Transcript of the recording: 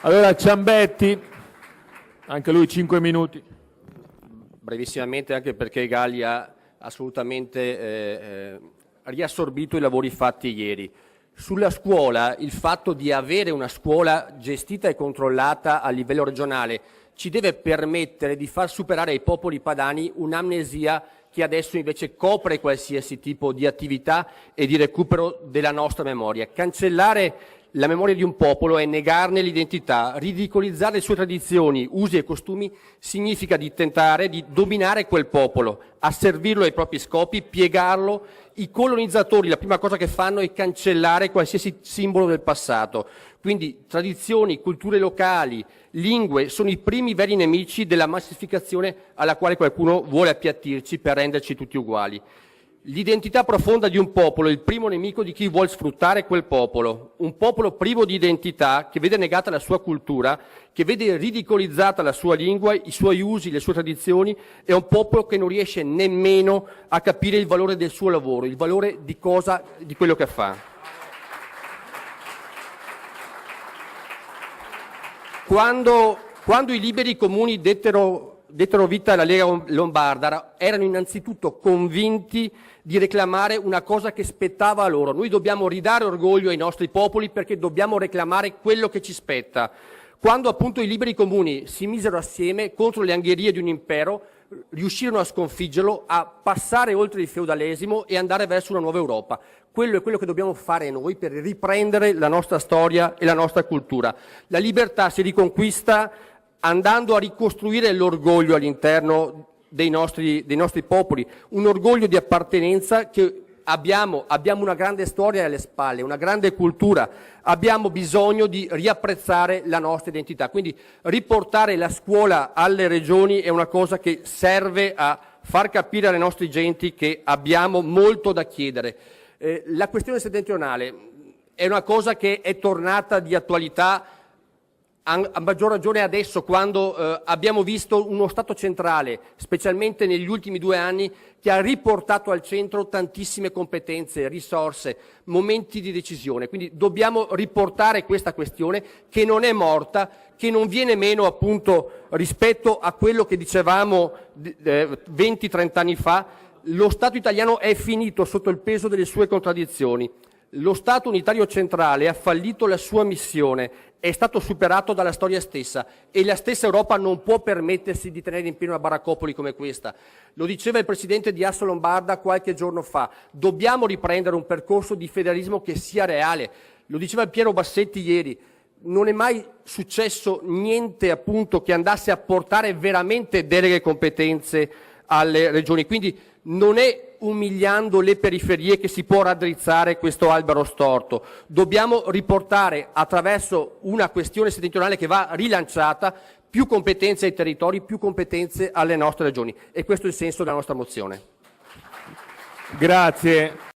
Allora Ciambetti, anche lui 5 minuti. Brevissimamente, anche perché Galli ha assolutamente riassorbito i lavori fatti ieri. Sulla scuola, il fatto di avere una scuola gestita e controllata a livello regionale ci deve permettere di far superare ai popoli padani un'amnesia che adesso invece copre qualsiasi tipo di attività e di recupero della nostra memoria. Cancellare la memoria di un popolo è negarne l'identità, ridicolizzare le sue tradizioni, usi e costumi significa di tentare di dominare quel popolo, asservirlo ai propri scopi, piegarlo. I colonizzatori la prima cosa che fanno è cancellare qualsiasi simbolo del passato. Quindi tradizioni, culture locali, lingue sono i primi veri nemici della massificazione alla quale qualcuno vuole appiattirci per renderci tutti uguali. L'identità profonda di un popolo è il primo nemico di chi vuole sfruttare quel popolo. Un popolo privo di identità, che vede negata la sua cultura, che vede ridicolizzata la sua lingua, i suoi usi, le sue tradizioni, è un popolo che non riesce nemmeno a capire il valore del suo lavoro, il valore di quello che fa. Quando i liberi comuni dettero vita alla Lega Lombarda, erano innanzitutto convinti di reclamare una cosa che spettava a loro. Noi dobbiamo ridare orgoglio ai nostri popoli perché dobbiamo reclamare quello che ci spetta. Quando appunto i liberi comuni si misero assieme contro le angherie di un impero, riuscirono a sconfiggerlo, a passare oltre il feudalesimo e andare verso una nuova Europa. Quello è quello che dobbiamo fare noi per riprendere la nostra storia e la nostra cultura. La libertà si riconquista andando a ricostruire l'orgoglio all'interno dei nostri popoli, un orgoglio di appartenenza che abbiamo una grande storia alle spalle, una grande cultura, abbiamo bisogno di riapprezzare la nostra identità. Quindi riportare la scuola alle regioni è una cosa che serve a far capire alle nostre genti che abbiamo molto da chiedere. La questione settentrionale è una cosa che è tornata di attualità a maggior ragione adesso, quando abbiamo visto uno Stato centrale, specialmente negli ultimi 2 anni, che ha riportato al centro tantissime competenze, risorse, momenti di decisione. Quindi dobbiamo riportare questa questione che non è morta, che non viene meno appunto rispetto a quello che dicevamo 20-30 anni fa. Lo Stato italiano è finito sotto il peso delle sue contraddizioni. Lo Stato unitario centrale ha fallito la sua missione, è stato superato dalla storia stessa e la stessa Europa non può permettersi di tenere in piedi una baraccopoli come questa. Lo diceva il presidente di Asso Lombarda qualche giorno fa, dobbiamo riprendere un percorso di federalismo che sia reale. Lo diceva Piero Bassetti ieri, non è mai successo niente appunto che andasse a portare veramente deleghe competenze alle regioni, quindi non è umiliando le periferie che si può raddrizzare questo albero storto. Dobbiamo riportare attraverso una questione settentrionale che va rilanciata più competenze ai territori, più competenze alle nostre regioni e questo è il senso della nostra mozione. Grazie.